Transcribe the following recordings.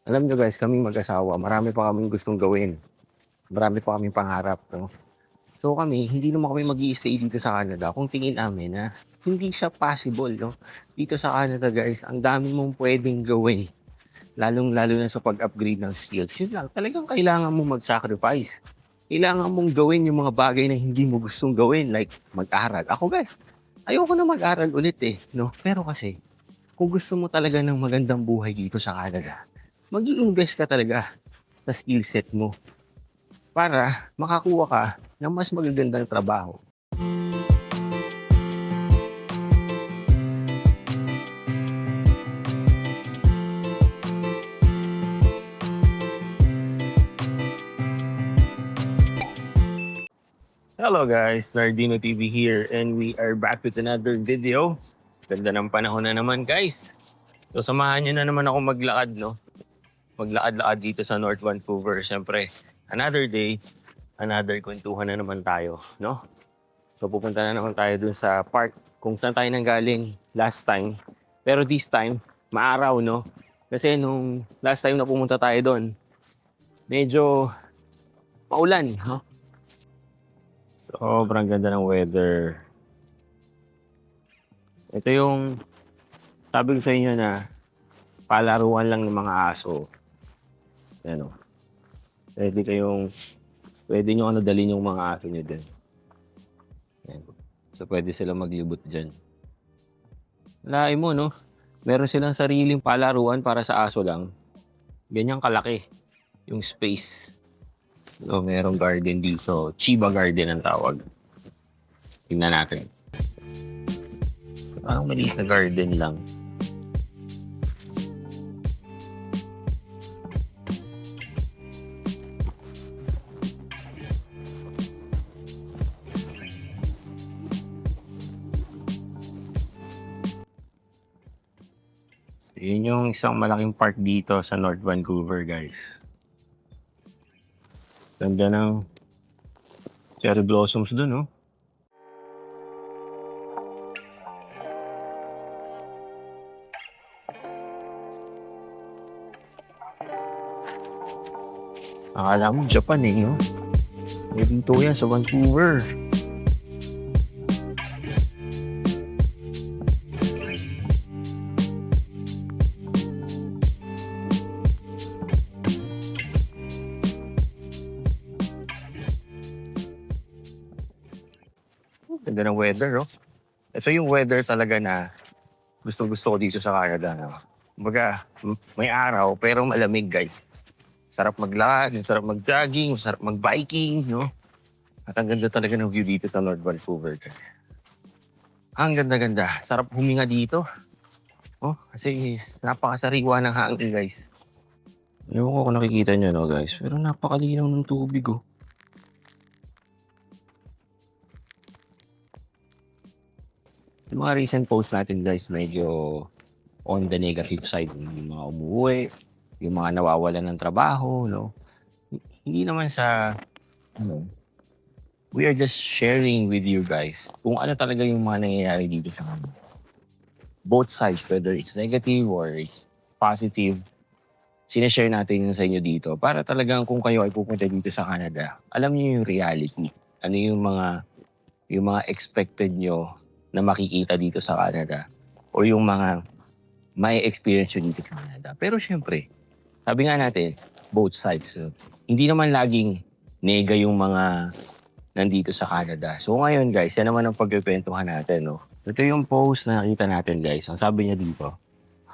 Alam niyo guys, kaming mag-asawa, marami pa kaming gustong gawin. Marami pa kaming pangarap, 'no. So kami, hindi naman kami mag-i-stay dito sa Canada kung tingin namin na hindi siya possible, 'no. Dito sa Canada guys, ang dami mong puwedeng gawin, lalong-lalo na sa pag-upgrade ng skills. Yun lang, talagang kailangan mong mag-sacrifice. Kailangan mong gawin yung mga bagay na hindi mo gustong gawin, like mag-aral. Ako guys, ayoko na mag-aral ulit, eh, 'no. Pero kasi kung gusto mo talaga ng magandang buhay dito sa Canada, mag-i-invest ka talaga sa skill set mo para makakuha ka ng mas magagandang trabaho. Hello guys, Nardino TV here and we are back with another video. Ganda ng panahon na naman guys. So samahan nyo na naman ako maglakad, no? Maglakad-lakad dito sa North Vancouver. Siyempre, another day, another kwentuhan na naman tayo, no? So pupunta na naman tayo dun sa park kung saan tayo nanggaling last time. Pero this time, maaraw, no? Kasi nung last time na pumunta tayo doon, medyo maulan, no? Sobrang ganda ng weather. Ito yung sabi ko sa inyo na palaruan lang ng mga aso. Ano, pwede kayong, pwede nyo ano dalhin yung mga aso nyo din. Yan. So pwede silang maglibot dyan. Lain mo, no? Meron silang sariling palaruan para sa aso lang. Ganyang kalaki yung space. So, merong garden dito. Chiba Garden ang tawag. Tingnan natin. Parang maliit na garden lang. So, yun yung isang malaking park dito sa North Vancouver, guys. Ganda ng cherry blossoms dun, no? Akala mo Japan, eh, no? Eh, dito yan sa Vancouver. Ganda ng weather, no? Ito yung weather talaga na gusto-gusto ko dito sa Canada, no? Kumbaga, may araw pero malamig, guys. Sarap maglakad, sarap mag-jogging, sarap mag-biking, no? At ang ganda talaga ng view dito sa North Vancouver. Ang ganda-ganda. Sarap huminga dito. Oh, kasi napakasariwa ng hangin, guys. Ewan ko kung nakikita nyo, no, guys? Pero napakalinaw ng tubig, oh. Yung mga recent posts natin, guys, medyo on the negative side. Yung mga umuwi, yung mga nawawalan ng trabaho, no? Hindi naman sa, ano, we are just sharing with you guys kung ano talaga yung mga nangyayari dito sa kanila. Both sides, whether it's negative or it's positive, sineshare natin yun sa inyo dito para talagang kung kayo ay pupunta dito sa Canada, alam niyo yung reality. Ano yung mga expected nyo na makikita dito sa Canada o yung mga may experience nyo dito sa Canada. Pero syempre, sabi nga natin, both sides. So, hindi naman laging nega yung mga nandito sa Canada. So ngayon guys, yan naman ang pagkikwentuhan natin, no? Ito yung post na nakita natin guys. Ang sabi niya dito,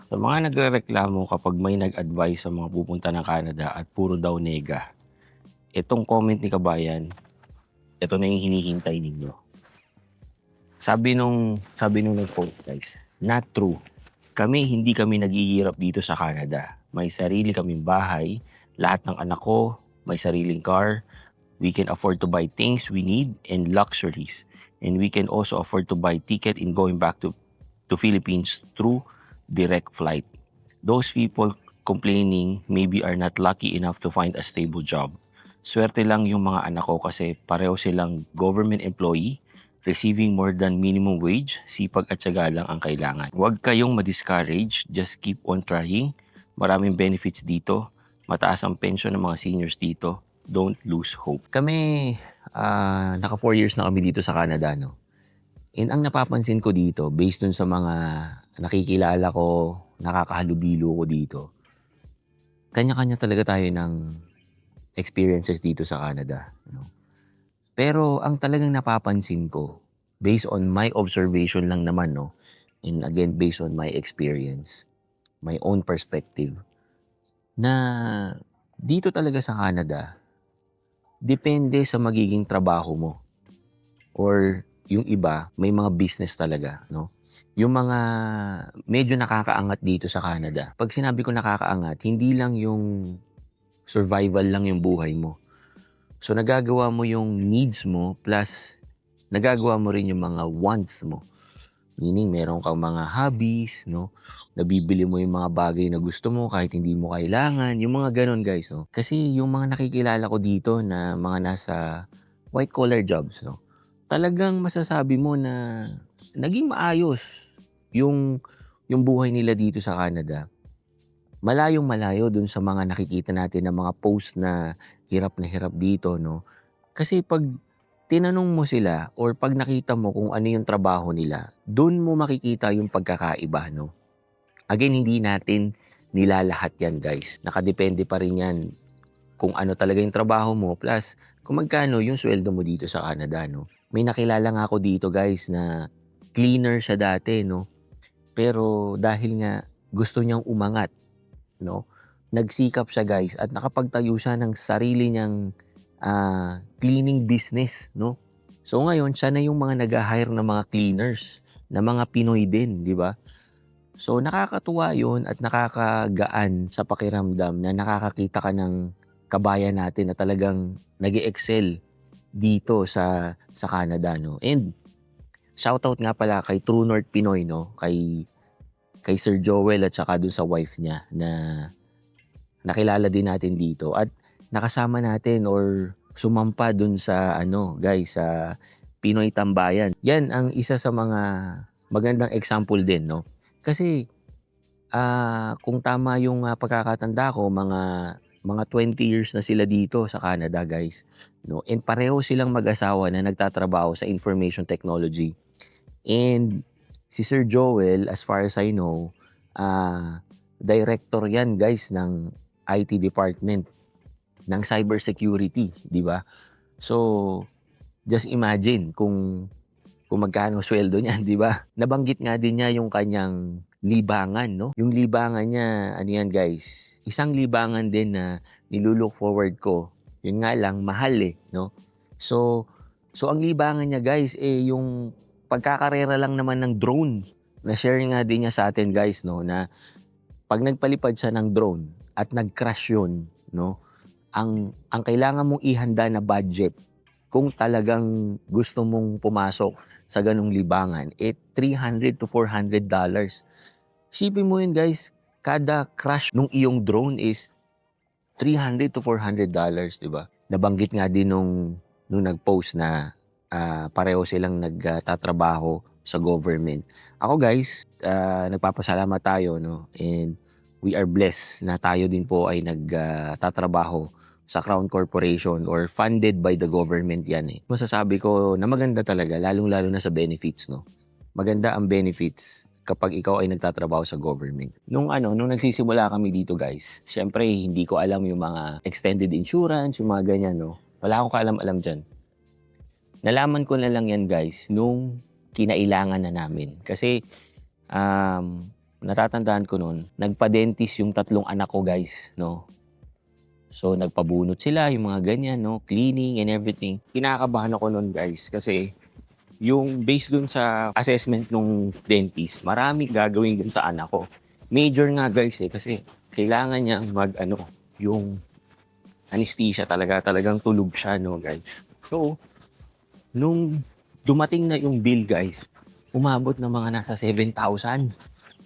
sa mga nagrereklamo kapag may nag-advise sa mga pupunta ng Canada at puro daw nega, itong comment ni Kabayan, ito na yung hinihintay ninyo. Sabi nung nag-post guys, not true. Hindi kami naghihirap dito sa Canada. May sarili kaming bahay, lahat ng anak ko may sariling car. We can afford to buy things we need and luxuries. And we can also afford to buy ticket in going back to Philippines through direct flight. Those people complaining maybe are not lucky enough to find a stable job. Swerte lang yung mga anak ko kasi pareho silang government employee, receiving more than minimum wage, sipag at syaga lang ang kailangan. Huwag kayong ma-discourage, just keep on trying. Maraming benefits dito. Mataas ang pension ng mga seniors dito. Don't lose hope. Kami, naka 4 years na kami dito sa Canada, no? And ang napapansin ko dito, based dun sa mga nakikilala ko, nakakahalubilo ko dito, kanya-kanya talaga tayo ng experiences dito sa Canada, no? Pero ang talagang napapansin ko, based on my observation lang naman, no? And again, based on my experience, my own perspective, na dito talaga sa Canada, depende sa magiging trabaho mo. Or yung iba, may mga business talaga, no? Yung mga medyo nakakaangat dito sa Canada. Pag sinabi ko nakakaangat, hindi lang yung survival lang yung buhay mo. So nagagawa mo yung needs mo plus nagagawa mo rin yung mga wants mo. Meaning meron kang mga hobbies, no? Nabibili mo yung mga bagay na gusto mo kahit hindi mo kailangan. Yung mga ganon, guys, no? Kasi yung mga nakikilala ko dito na mga nasa white collar jobs, no? Talagang masasabi mo na naging maayos yung buhay nila dito sa Canada. Malayong malayo dun sa mga nakikita natin na mga post na hirap dito, no? Kasi pag tinanong mo sila or pag nakita mo kung ano yung trabaho nila, dun mo makikita yung pagkakaiba, no? Again, hindi natin nilalahat yan, guys. Nakadepende pa rin yan kung ano talaga yung trabaho mo plus kung magkano yung sweldo mo dito sa Canada, no? May nakilala nga ako dito, guys, na cleaner siya dati, no? Pero dahil nga gusto niyang umangat, no? Nagsikap siya, guys, at nakapagtayo siya ng sarili niyang cleaning business, no? So ngayon, siya na yung mga nag-hire ng mga cleaners na mga Pinoy din, di ba? So nakakatuwa yun at nakakagaan sa pakiramdam na nakakakita ka ng kabayan natin na talagang nag-excel dito sa Canada, no? And shoutout nga pala kay True North Pinoy, no? Kay Sir Joel at saka dun sa wife niya na nakilala din natin dito at nakasama natin or sumampa dun sa guys, sa Pinoy Tambayan. Yan ang isa sa mga magandang example din, no? Kasi kung tama yung pagkakatanda ko, mga 20 years na sila dito sa Canada, guys, no? And pareho silang mag-asawa na nagtatrabaho sa information technology. And si Sir Joel, as far as I know, director yan, guys, ng IT department ng cybersecurity, di ba? So, just imagine kung magkano sweldo niya, di ba? Nabanggit nga din niya yung kanyang libangan, no? Yung libangan niya, ano yan, guys? Isang libangan din na nilulook forward ko. Yun nga lang, mahal no? So ang libangan niya, guys, yung pagkakarera lang naman ng drone. Na-share nga din niya sa atin, guys, no? Na pag nagpalipad siya ng drone at nag-crash yun, no? Ang kailangan mong ihanda na budget kung talagang gusto mong pumasok sa ganung libangan, $300 to $400. Isipin mo yun, guys, kada crash nung iyong drone is $300 to $400, di ba? Nabanggit nga din nung nag-post na pareho silang nagtatrabaho sa government. Ako, guys, nagpapasalamat tayo, no? And we are blessed na tayo din po ay nagtatrabaho sa Crown Corporation or funded by the government yan Masasabi ko na maganda talaga, lalong-lalo na sa benefits, no? Maganda ang benefits kapag ikaw ay nagtatrabaho sa government. Nung nagsisimula kami dito, guys, syempre hindi ko alam yung mga extended insurance, yung mga ganyan, no? Wala akong kaalam-alam dyan. Nalaman ko na lang yan, guys, nung kinailangan na namin. Kasi natatandaan ko noon, nagpa-dentist yung 3 anak ko, guys, no? So, nagpabunot sila, yung mga ganyan, no? Cleaning and everything. Kinakabahan ako noon, guys, kasi yung based dun sa assessment ng dentist, maraming gagawin dun sa anak ko. Major nga, guys, kasi kailangan niya yung anesthesia talagang tulog siya, no, guys. So, nung dumating na yung bill, guys, umabot ng mga nasa 7,000.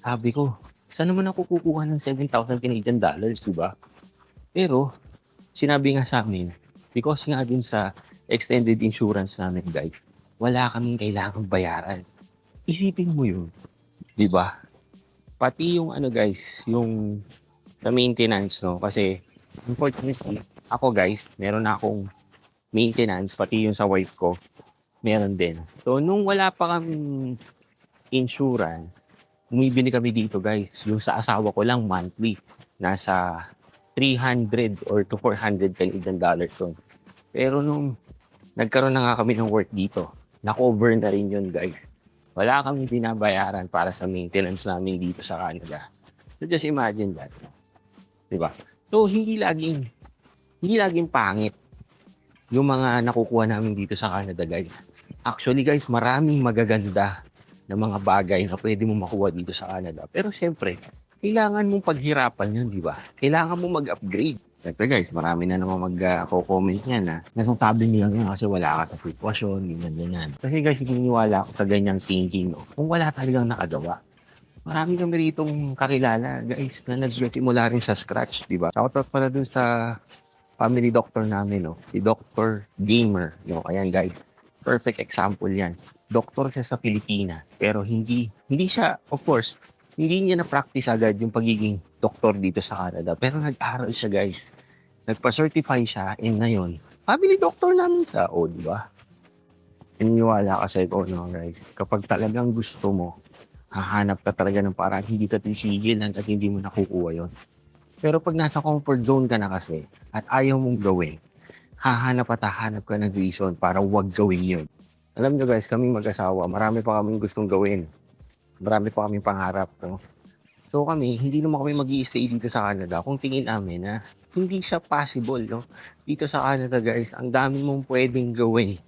Sabi ko, saan naman ako kukuha ng 7,000 Canadian dollars, diba? Pero, sinabi nga sa amin, because nga din sa extended insurance namin, guys, wala kaming kailangang bayaran. Isipin mo yun, di ba? Pati yung guys, yung sa maintenance, no? Kasi, unfortunately, ako guys, meron na akong maintenance, pati yung sa wife ko, meron din. So, nung wala pa kaming insurance, bumibili kami dito guys. Yung sa asawa ko lang monthly, nasa 300 or to 400 Canadian dollars yun. Pero nung nagkaroon na nga kami ng work dito, na-cover na rin yun guys. Wala kami binabayaran para sa maintenance namin dito sa Canada. So just imagine that. Diba? So hindi laging pangit yung mga nakukuha namin dito sa Canada guys. Actually guys, maraming magaganda na mga bagay na pwede mo makuha dito sa Canada. Pero siyempre, kailangan mong paghirapan yun, di ba? Kailangan mong mag-upgrade. Siyempre guys, marami na naman mag-comment yan na nasasabi nila yan kasi wala ka sa sitwasyon, ganyan. Kasi guys, hininiwala ako sa ganyang thinking, no? Kung wala talagang nakagawa. Marami kami ritong kakilala, guys, na nagsimula rin sa scratch, di ba? Shoutout pala dun sa family doctor namin, no? Si Dr. Gamer, no? Ayan guys, perfect example yan. Doktor siya sa Pilipinas, pero hindi siya, of course, hindi niya na-practice agad yung pagiging doktor dito sa Canada. Pero nag-aral siya guys. Nagpa-certify siya and ngayon, family doctor namin siya. O, di ba? Iniwala kasi ko, no guys. Kapag talagang gusto mo, hahanap ka talaga ng parang hindi ka tisigil hanggang hindi mo nakukuha yon. Pero pag nasa comfort zone ka na kasi at ayaw mong gawin, hahanap ka ng reason para wag gawin yun. Alam nyo guys, kaming mag-asawa, marami pa kaming gustong gawin. Marami pa kaming pangarap. No? So kami, hindi naman kami mag-i-stay dito sa Canada kung tingin namin na hindi siya possible. No? Dito sa Canada guys, ang dami mong pwedeng gawin.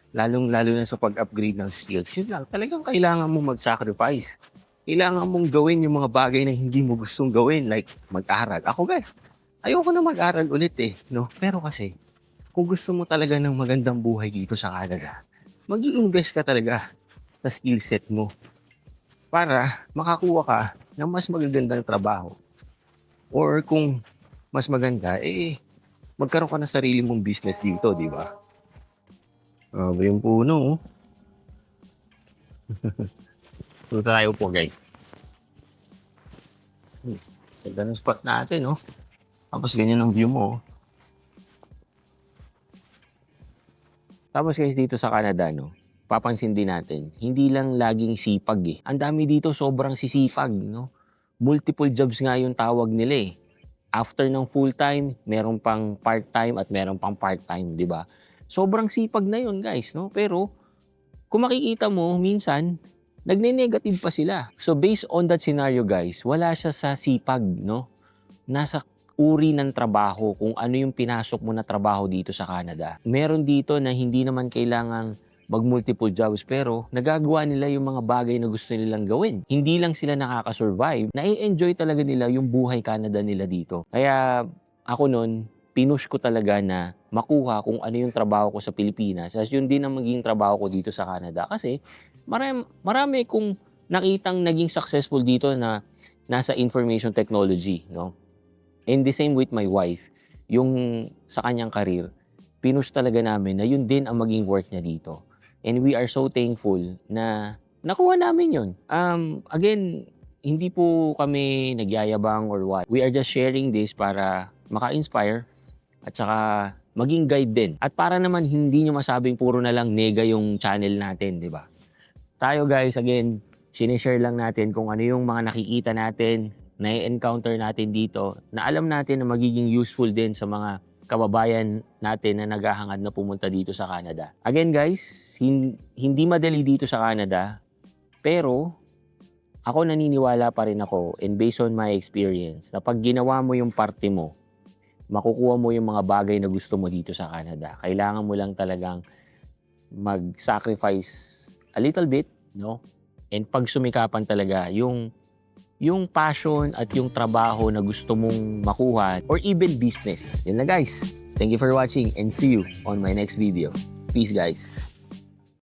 Lalong-lalo na sa pag-upgrade ng skills. Yun lang, talagang kailangan mong mag-sacrifice. Kailangan mong gawin yung mga bagay na hindi mo gustong gawin. Like mag-aral. Ako guys, ayoko na mag-aral ulit eh. No? Pero kasi, kung gusto mo talaga ng magandang buhay dito sa Canada, mag-i-invest ka talaga sa skill set mo para makakuha ka ng mas magagandang trabaho. Or kung mas maganda, magkaroon ka ng sarili mong business dito, di ba? Yung puno. Ito tayo po, guys. Ganda ng spot natin, no? Tapos ganyan ang view mo. Tapos guys, dito sa Canada, no? Papansin din natin, hindi lang laging sipag eh. Ang dami dito sobrang sisipag, no? Multiple jobs nga yung tawag nila eh. After ng full-time, meron pang part-time at meron pang part-time, di ba? Sobrang sipag na yun, guys, no? Pero kung makikita mo, minsan, nagne-negative pa sila. So based on that scenario, guys, wala siya sa sipag, no? Nasa uri ng trabaho, kung ano yung pinasok mo na trabaho dito sa Canada. Meron dito na hindi naman kailangang mag-multiple jobs pero nagagawa nila yung mga bagay na gusto nilang gawin. Hindi lang sila nakaka-survive, nai-enjoy talaga nila yung buhay Canada nila dito. Kaya ako nun, pinush ko talaga na makuha kung ano yung trabaho ko sa Pilipinas as yun din ang maging trabaho ko dito sa Canada. Kasi marami kong nakitang naging successful dito na nasa information technology, no? And the same with my wife, yung sa kanyang career, pinush talaga namin na yun din ang maging work niya dito. And we are so thankful na nakuha namin yun. Again, hindi po kami nagyayabang or what. We are just sharing this para maka-inspire at saka maging guide din. At para naman hindi nyo masabing puro na lang nega yung channel natin, di ba? Tayo guys, again, sinishare lang natin kung ano yung mga nakikita natin, na-encounter natin dito, na alam natin na magiging useful din sa mga kababayan natin na naghahangad na pumunta dito sa Canada. Again guys, hindi madali dito sa Canada, pero ako naniniwala pa rin ako and based on my experience na pag ginawa mo yung parte mo, makukuha mo yung mga bagay na gusto mo dito sa Canada. Kailangan mo lang talagang mag-sacrifice a little bit, no? And pag sumikapan talaga yung passion at yung trabaho na gusto mong makuha or even business. Yan na guys. Thank you for watching and see you on my next video. Peace guys.